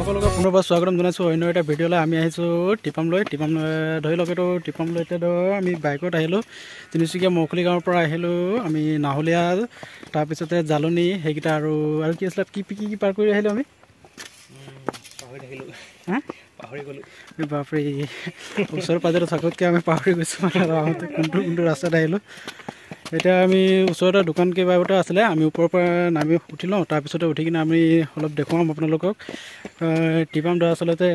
সকলোকে পুনৰবাৰ স্বাগতম জনাইছোঁ অন্য এটা ভিডিঅ'লৈ। আমি আহিছোঁ টিপামলৈ ধৰি লওক এইটো টিপামলৈ। এতিয়া আমি বাইকত আহিলোঁ, তিনিচুকীয়া মৌখুলি গাঁৱৰ পৰা আহিলোঁ আমি নাহলীয়া, তাৰপিছতে জালনী, সেইকেইটা আৰু কি আছিলে, কি পাৰ কৰি আহিলোঁ আমি, পাহৰি গ'লোঁ। বাপৰে, ওচৰ পাজৰে থাকতকৈ আমি পাহৰি গৈছোঁ মানে, আহোঁতে কোনটো ৰাস্তাত আহিলোঁ। এতিয়া আমি ওচৰতে দোকান কেইবাটা আছিলে, আমি ওপৰৰ পৰা নামি উঠি লওঁ, তাৰপিছতে উঠি কিনে আমি অলপ দেখুৱাম আপোনালোকক। টিপাম দৰাচলতে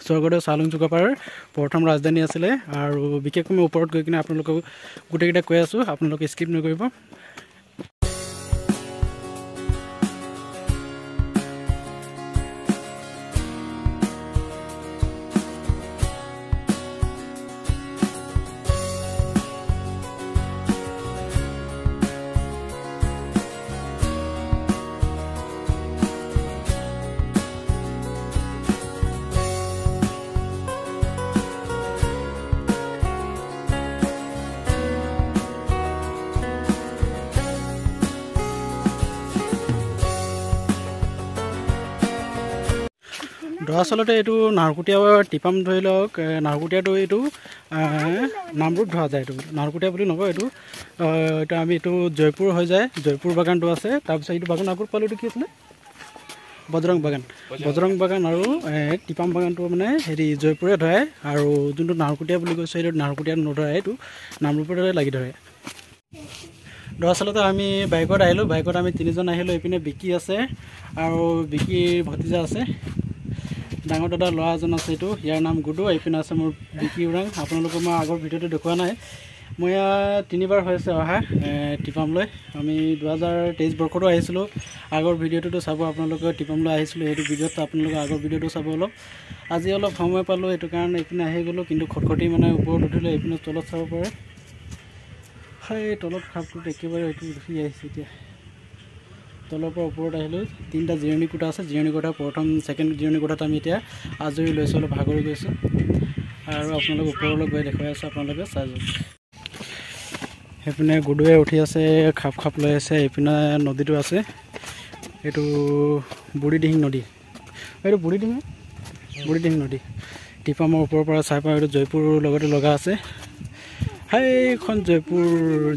স্বৰ্গদেউ চাওলুং চুকাফাৰ প্ৰথম ৰাজধানী আছিলে, আৰু বিশেষকৈ মই ওপৰত গৈ কিনে আপোনালোকক গোটেইকেইটা কৈ আছোঁ, আপোনালোকে স্কিপ নকৰিব। দৰাচলতে এইটো নাহৰকটীয়া টিপাম, ধৰি লওক নাহৰকটীয়াটো এইটো নামৰূপ ধৰা যায়, এইটো নাহৰকটীয়া বুলি নকওঁ। এইটো আমি এইটো জয়পুৰ হৈ যায়, জয়পুৰ বাগানটো আছে। তাৰপিছত এইটো বাগান আগত পালোঁ, এইটো কি আছিলে, বজৰং বাগান আৰু টিপাম বাগানটো মানে হেৰি জয়পুৰে ধৰে, আৰু যোনটো নাহৰকটীয়া বুলি কৈছে সেইটো নাহৰকটীয়াত নধৰে, এইটো নামৰূপতে লাগি ধৰে। দৰাচলতে আমি বাইকত আহিলোঁ, বাইকত আমি তিনিজন আহিলোঁ। এইপিনে বিকি আছে আৰু বিকিৰ ভতিজা আছে, ডাঙৰ দাদা ল'ৰা এজন আছে, এইটো ইয়াৰ নাম গুডু। এইপিনে আছে মোৰ বিকি ওৰাং। আপোনালোকক মই আগৰ ভিডিঅ'টো দেখুওৱা নাই, মই ইয়াত 3বাৰ হৈছে অহা টিপামলৈ। আমি 2023 বৰ্ষতো আহিছিলোঁ, আগৰ ভিডিঅ'টোতো চাব আপোনালোকে। টিপামলৈ আহিছিলোঁ, সেইটো ভিডিঅ'ত আপোনালোকে আগৰ ভিডিঅ'টো চাব। আজি অলপ সময় পালোঁ, সেইটো কাৰণে এইপিনে আহি গ'লোঁ, কিন্তু খটখটি মানে ওপৰত উঠিলোঁ। এইপিনে তলত চাব পাৰে, সেই তলত খাপটোত একেবাৰে এইটো উঠি আহিছে। এতিয়া তলৰ পৰা ওপৰত আহিলোঁ, 3টা জিৰণি কোঠা আছে, জিৰণি কোঠা প্ৰথম ছেকেণ্ড জিৰণি কোঠাত আমি এতিয়া আজৰি লৈছোঁ, অলপ ভাগৰি গৈছোঁ, আৰু আপোনালোক ওপৰলৈ গৈ দেখুৱাই আছোঁ, আপোনালোকে চাই যাওক। সেইপিনে গুডুৱে উঠি আছে, খাপ লৈ আছে। এইপিনে নদীটো আছে, এইটো বুঢ়ীদিহিং নদী, এইটো বুঢ়ীদিহিং নদী। টিপামৰ ওপৰৰ পৰা চাই পাওঁ, এইটো জয়পুৰৰ লগতে লগা আছে। সেইখন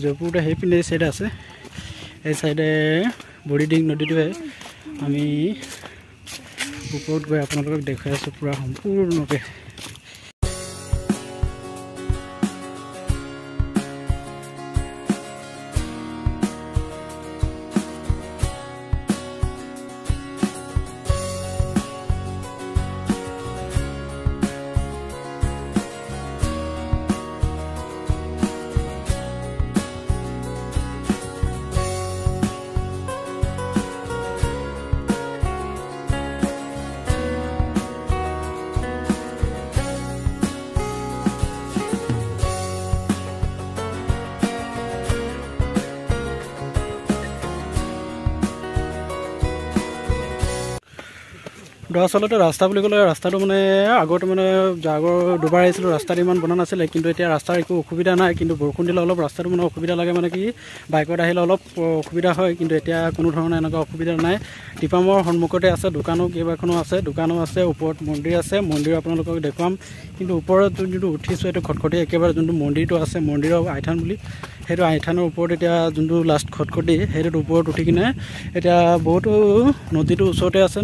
জয়পুৰতে সেইপিনে চাইডে আছে, এই চাইডে বুঢ়ীদিহিং নদীটোৱে। আমি ওপৰত গৈ আপোনালোকক দেখুৱাই আছোঁ পূৰা সম্পূৰ্ণকৈ। দৰাচলতে ৰাস্তা বুলি ক'লে, ৰাস্তাটো মানে আগতে মানে আগৰ দুবাৰ আহিছিলোঁ, ৰাস্তাটো ইমান বনা নাছিলে, কিন্তু এতিয়া ৰাস্তাৰ একো অসুবিধা নাই। কিন্তু বৰষুণ দিলে অলপ ৰাস্তাটো মানে অসুবিধা লাগে, মানে কি বাইকত আহিলে অলপ অসুবিধা হয়, কিন্তু এতিয়া কোনো ধৰণৰ এনেকুৱা অসুবিধা নাই। টিপামৰ সন্মুখতে আছে, দোকানো কেইবাখনো আছে, ওপৰত মন্দিৰ আছে, মন্দিৰ আপোনালোকক দেখুৱাম। কিন্তু ওপৰত যোনটো উঠিছোঁ, এইটো খটখটি একেবাৰে যোনটো মন্দিৰটো আছে, মন্দিৰৰ আইথান বুলি, সেইটো আইথানৰ ওপৰত এতিয়া যোনটো লাষ্ট খটখটি, সেইটোৰ ওপৰত উঠি কিনে এতিয়া বহুতো নদীটো ওচৰতে আছে,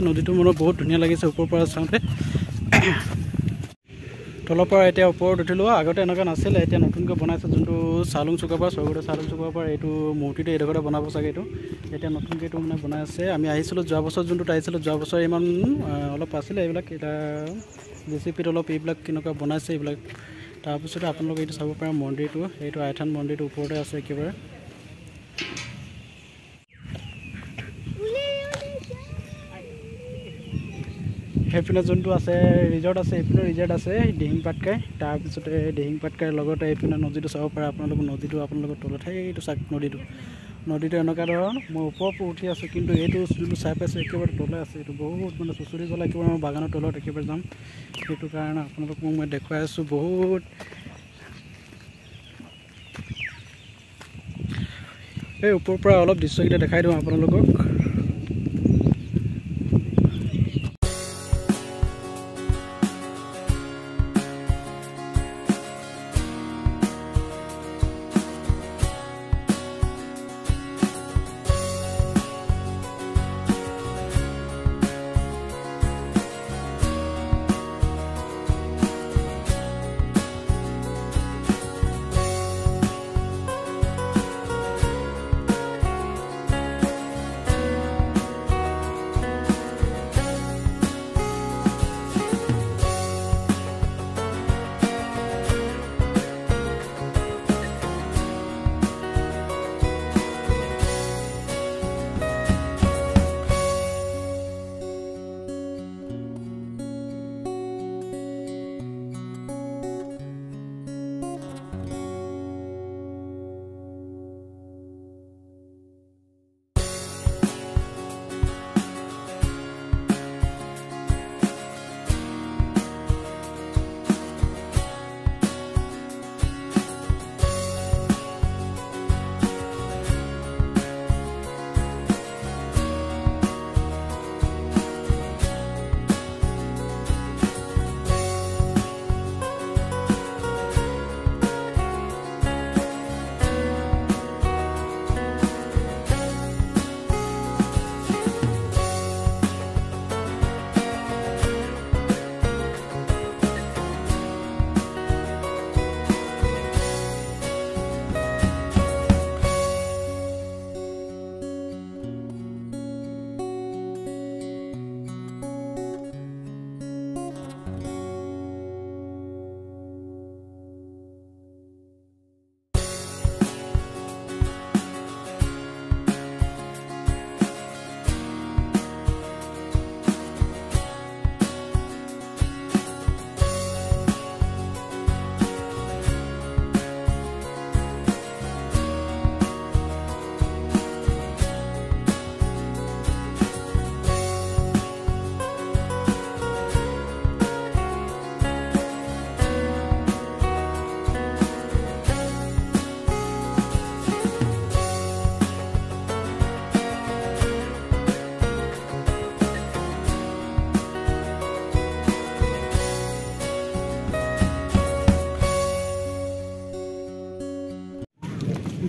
নদীটো মোৰ বহুত ধুনীয়া লাগিছে ওপৰৰ পৰা চাওঁতে। তলৰ পৰা এতিয়া ওপৰত উঠিলোঁ, আগতে এনেকুৱা নাছিলে, এতিয়া নতুনকৈ বনাইছে, যোনটো স্বৰ্গদেউ চাওলুং চুকাফাৰ এইটো মূৰ্তিটো এইডোখৰতে বনাব চাগে। এইটো এতিয়া নতুনকৈ এইটো মানে বনাই আছে। আমি আহিছিলোঁ যোৱা বছৰ, যোনটোত আহিছিলোঁ যোৱা বছৰ ইমান অলপ আছিলে এইবিলাক, এতিয়া জেচিপিত অলপ এইবিলাক কেনেকুৱা বনাইছে এইবিলাক। তাৰপিছতে আপোনালোকে এইটো চাব পাৰে মন্দিৰটো, এইটো আইথান মন্দিৰটো ওপৰতে আছে একেবাৰে। সেইপিনে যোনটো আছে ৰিজৰ্ট আছে, এইপিনে ৰিজৰ্ট আছে দিহিং পাটকাই। তাৰপিছতে দিহিং পাটকাইৰ লগতে এইপিনে নদীটো চাব পাৰে আপোনালোকে। নদীটো আপোনালোকৰ তলত সেইটো চাওক, নদীটো এনেকুৱা ধৰণৰ। মই ওপৰৰ পৰা উঠি আছোঁ, কিন্তু এইটো যোনটো চাই পাইছোঁ একেবাৰে তলে আছে। এইটো বহুত মানে চুচৰি গ'লে একেবাৰে মই বাগানৰ তলত একেবাৰে যাম, সেইটো কাৰণে আপোনালোকক মই দেখুৱাই আছোঁ। বহুত এই ওপৰৰ পৰা অলপ দৃশ্যকেইটা দেখাই দিওঁ আপোনালোকক।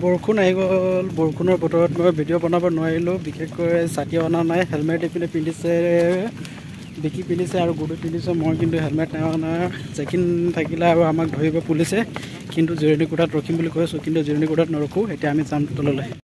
বৰষুণ আহি গ'ল বৰষুণৰ বতৰত মই ভিডিঅ' বনাব নোৱাৰিলোঁ বিশেষকৈ ছাতি অনা নাই হেলমেট এইপিনে পিন্ধিছে বিকি পিন্ধিছে আৰু গুডু পিন্ধিছে মই কিন্তু হেলমেট নাই অনা চেকিং থাকিলে আৰু আমাক ধৰিব পুলিচে কিন্তু জিৰণি কোঠাত ৰখিম বুলি কৈ আছোঁ কিন্তু জিৰণি কোঠাত নৰখোঁ এতিয়া আমি যাম তললৈ